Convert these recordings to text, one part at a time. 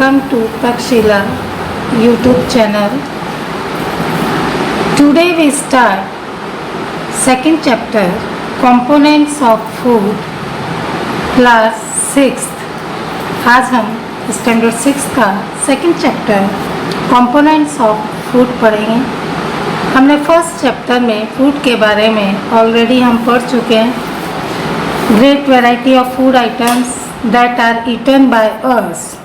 Welcome to Takshila YouTube channel. Today we start second chapter Components of Food class 6th. आज हम standard 6 का second chapter components of food पढ़ेंगे। हमने first chapter में food के बारे में ऑलरेडी हम पढ़ चुके हैं। Great variety of food items that are eaten by us,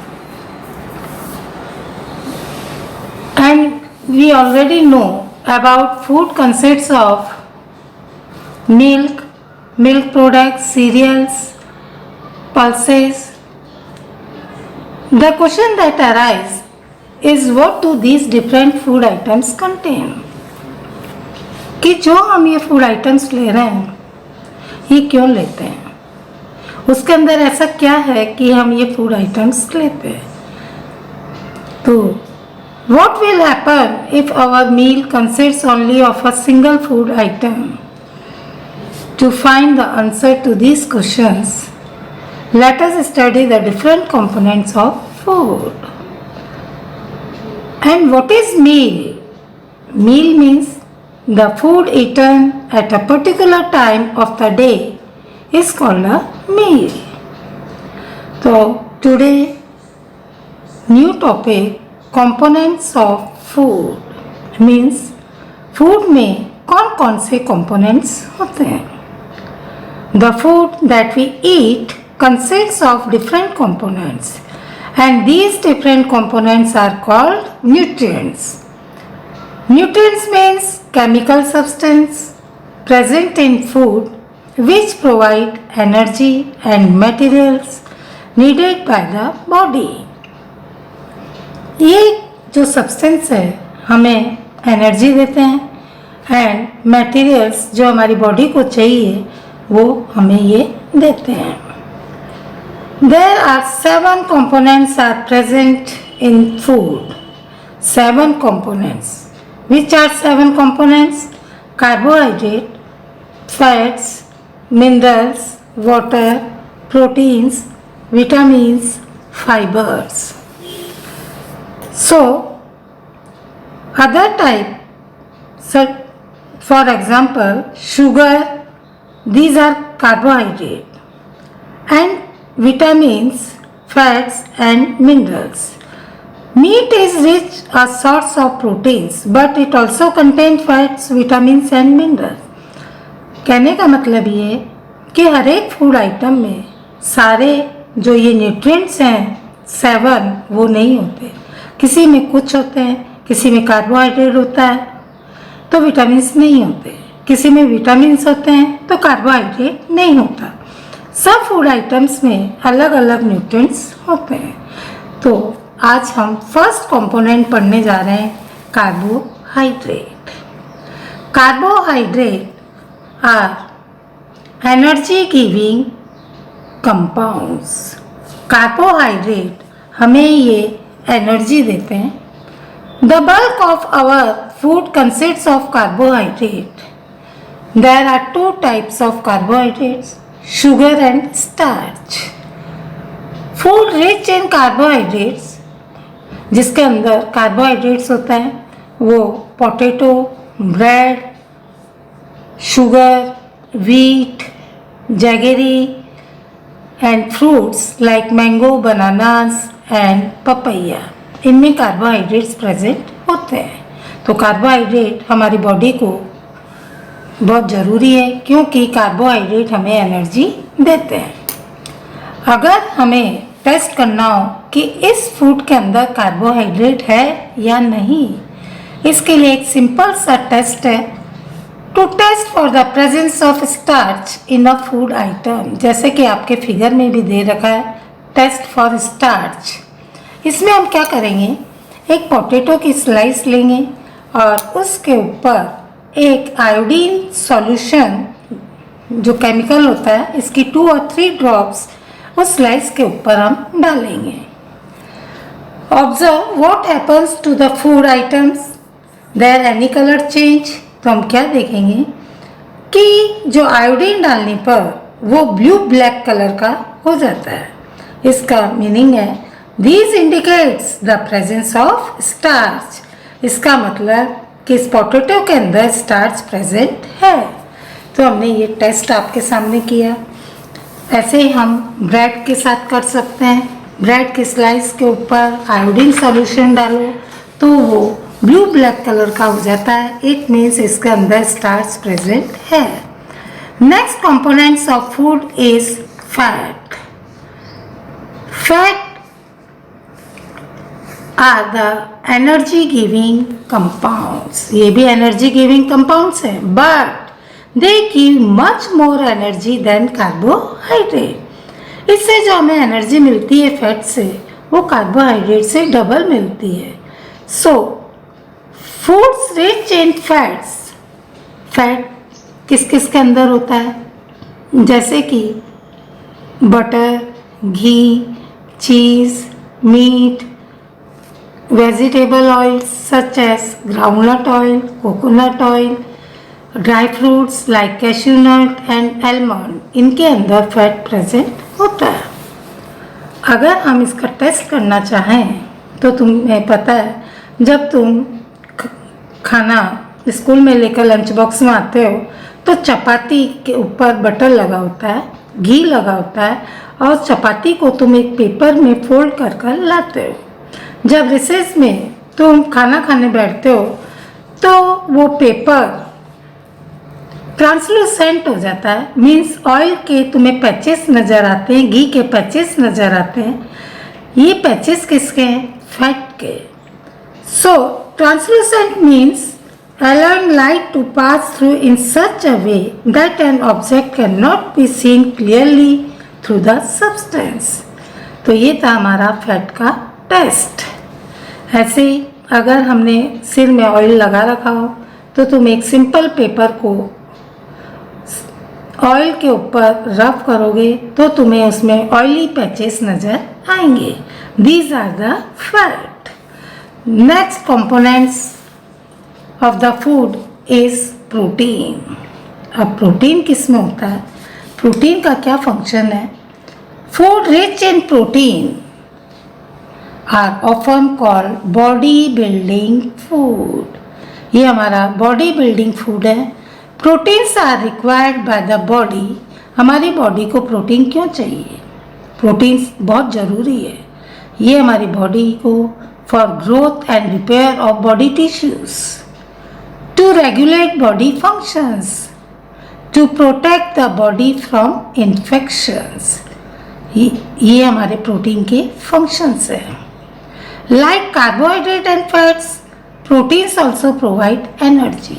and we already know about food consists of milk, milk products, cereals, pulses. The question that arises is what do these different food items contain? कि जो हम ये food items ले रहे हैं ये क्यों लेते हैं, उसके अंदर ऐसा क्या है कि हम ये फूड आइटम्स लेते हैं। तो what will happen if our meal consists only of a single food item? To find the answer to these questions, let us study the different components of food. And what is meal? Meal means the food eaten at a particular time of the day is called a meal. So today new topic components of food means food में कौन कौन से components होते हैं। The food that we eat consists of different components and these different components are called nutrients. Nutrients means chemical substance present in food which provide energy and materials needed by the body. ये जो substance है हमें energy देते हैं and materials जो हमारी body को चाहिए वो हमें ये देते हैं। There are 7 components are present in food. 7 components. Which are 7 components? Carbohydrate, fats, minerals, water, proteins, vitamins, fibres. So, other type, so for example, sugar, these are carbohydrate, and vitamins, fats and minerals. Meat is rich a source of proteins, but it also contains fats, vitamins and minerals. कहने का मतलब ये कि हर एक food item में सारे जो ये न्यूट्रिएंट्स हैं 7 वो नहीं होते। किसी में कुछ होते हैं, किसी में कार्बोहाइड्रेट होता है तो विटामिन्स नहीं होते, किसी में विटामिन्स होते हैं तो कार्बोहाइड्रेट नहीं होता। सब फूड आइटम्स में अलग अलग न्यूट्रिएंट्स होते हैं। तो आज हम फर्स्ट कंपोनेंट पढ़ने जा रहे हैं carbohydrate. Carbohydrate are energy giving compounds. Carbohydrate हमें ये एनर्जी देते हैं। The bulk of our food consists of carbohydrate. There are 2 types of carbohydrates, sugar and starch. Food rich in carbohydrates जिसके अंदर कार्बोहाइड्रेट्स होता है वो potato, bread, sugar, wheat, jaggery and fruits like mango, bananas and papaya, इनमें carbohydrates present होते हैं। तो carbohydrate हमारी बॉडी को बहुत ज़रूरी है क्योंकि कार्बोहाइड्रेट हमें एनर्जी देते हैं। अगर हमें टेस्ट करना हो कि इस फूड के अंदर कार्बोहाइड्रेट है या नहीं, इसके लिए एक सिंपल सा टेस्ट है to test for the presence of starch in a food item. जैसे कि आपके फिगर में भी दे रखा है टेस्ट फॉर स्टार्च। इसमें हम क्या करेंगे, एक पोटैटो की स्लाइस लेंगे और उसके ऊपर एक आयोडीन सॉल्यूशन जो केमिकल होता है इसकी 2 और 3 ड्रॉप्स उस स्लाइस के ऊपर हम डालेंगे। Observe what happens to the food items. There any colour change? तो हम क्या देखेंगे कि जो आयोडीन डालने पर वो ब्लू ब्लैक कलर का हो जाता है। इसका मीनिंग है These indicates the presence of starch. इसका मतलब कि इस पोटैटो के अंदर स्टार्च प्रेजेंट है। तो हमने ये टेस्ट आपके सामने किया। ऐसे ही हम ब्रेड के साथ कर सकते हैं। ब्रेड के स्लाइस के ऊपर आयोडीन सॉल्यूशन डालो तो वो ब्लू ब्लैक कलर का हो जाता है। इट मीन्स इसके अंदर स्टार्च प्रेजेंट है। Next components of food is fat. Fat are the energy giving compounds. ये भी एनर्जी गिविंग कंपाउंड्स है, but they give much more energy than carbohydrate. इससे जो हमें एनर्जी मिलती है फैट से, वो कार्बोहाइड्रेट से डबल मिलती है। So foods rich in fats, fat किस किस के अंदर होता है, जैसे कि butter, ghee, cheese, meat, vegetable oils such as groundnut oil, coconut oil, dry fruits like cashew nut and almond, इनके अंदर फैट प्रेजेंट होता है। अगर हम इसका टेस्ट करना चाहें तो तुम्हें पता है, जब तुम खाना स्कूल में लेकर लंच बॉक्स में आते हो तो चपाती के ऊपर बटर लगा होता है, घी लगा होता है, और चपाती को तुम एक पेपर में फोल्ड कर कर लाते हो। जब रिसेस में तुम खाना खाने बैठते हो तो वो पेपर ट्रांसलूसेंट हो जाता है, मीन्स ऑयल के तुम्हें पैचेस नज़र आते हैं, घी के पैचेस नज़र आते हैं। ये पैचेस किसके हैं? फैट के। So translucent means allowing light to pass through in such a way that an object cannot be seen clearly through the substance। तो ये था हमारा फैट का टेस्ट। ऐसे ही अगर हमने सिर में ऑयल लगा रखा हो तो तुम एक सिंपल पेपर को ऑयल के ऊपर रब करोगे तो तुम्हें उसमें ऑयली पैचेस नज़र आएंगे। These are the fat. Next components of the food is protein. अब प्रोटीन किस में होता है, प्रोटीन का क्या फंक्शन है? Food rich in protein are often called body building food. ये हमारा बॉडी बिल्डिंग फूड है। Proteins are required by the body. हमारी बॉडी को प्रोटीन क्यों चाहिए? प्रोटीन्स बहुत ज़रूरी है। ये हमारी बॉडी को for growth and repair of body tissues, to regulate body functions, to protect the body from infections. ये हमारे प्रोटीन के फंक्शंस हैं। Like carbohydrate and fats, proteins also provide energy.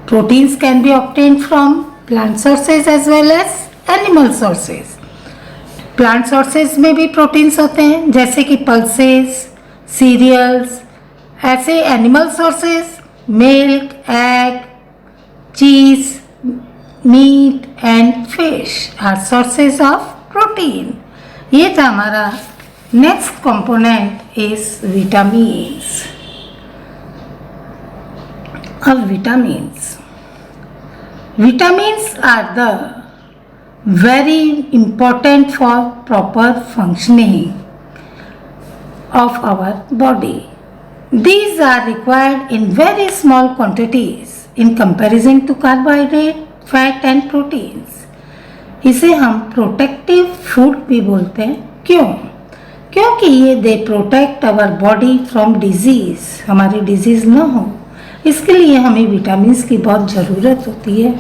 Proteins can be obtained from plant sources as well as animal sources. Plant sources में भी proteins होते हैं, जैसे कि pulses, cereals। ऐसे animal sources milk, egg, cheese, meat and fish are sources of protein। ये था हमारा नेक्स्ट कंपोनेंट इज विटामिन्स। अब vitamins are the very important for proper functioning of our body. These are required in very small quantities in comparison to carbohydrate, fat and proteins. इसे हम protective food भी बोलते हैं। क्यों? क्योंकि ये they protect our body from disease, हमारी disease ना हो, इसके लिए हमें विटामिन्स की बहुत ज़रूरत होती है।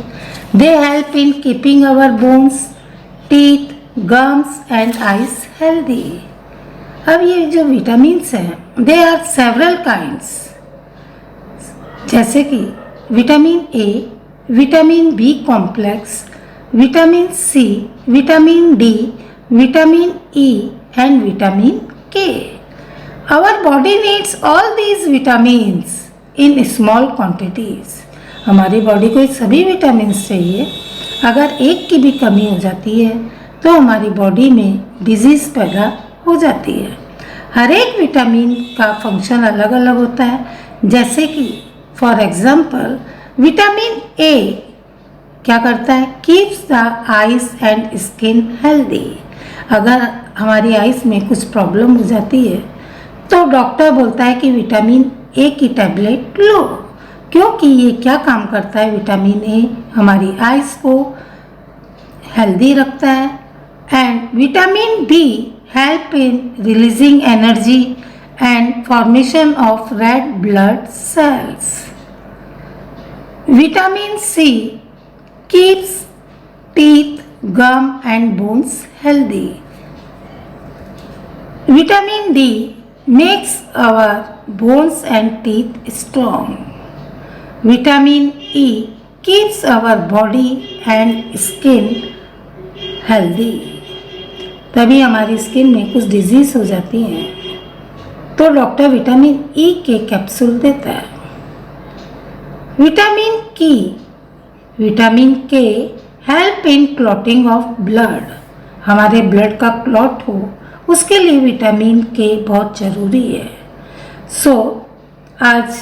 They help in keeping our bones, teeth, gums and eyes healthy. अब ये जो विटामिन्स हैं, दे आर सेवरल काइंड्स, जैसे कि vitamin A, vitamin B complex, vitamin C, vitamin D, vitamin E and vitamin K. Our body needs all these vitamins in small quantities. हमारी body को सभी vitamins चाहिए। अगर एक की भी कमी हो जाती है तो हमारी बॉडी में डिजीज़ पैदा हो जाती है। हर एक विटामिन का फंक्शन अलग अलग होता है, जैसे कि फॉर एग्जांपल विटामिन ए क्या करता है? Keeps the eyes and skin healthy. अगर हमारी आइज़ में कुछ प्रॉब्लम हो जाती है तो डॉक्टर बोलता है कि विटामिन ए की टैबलेट लो, क्योंकि ये क्या काम करता है, विटामिन ए हमारी आइज़ को हेल्दी रखता है and vitamin D help in releasing energy and formation of red blood cells. Vitamin C keeps teeth, gum and bones healthy. Vitamin D makes our bones and teeth strong. Vitamin E keeps our body and skin healthy. तभी हमारी skin में कुछ disease हो जाती हैं तो doctor vitamin E के capsule देता है। विटामिन के help in clotting of blood, हमारे ब्लड का क्लॉट हो उसके लिए विटामिन के बहुत ज़रूरी है। सो आज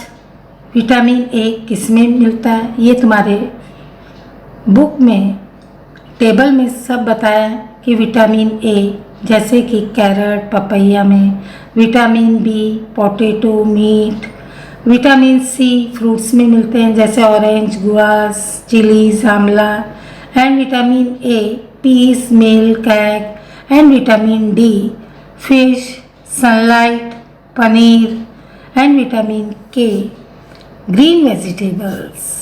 विटामिन ए किस में मिलता है ये तुम्हारे बुक में टेबल में सब बताया है कि विटामिन ए जैसे कि कैरेट पपैया में, vitamin B potato meat, vitamin C fruits में मिलते हैं जैसे orange guavas chillies amla, and vitamin A peas milk egg, and vitamin D fish sunlight paneer, and vitamin K green vegetables.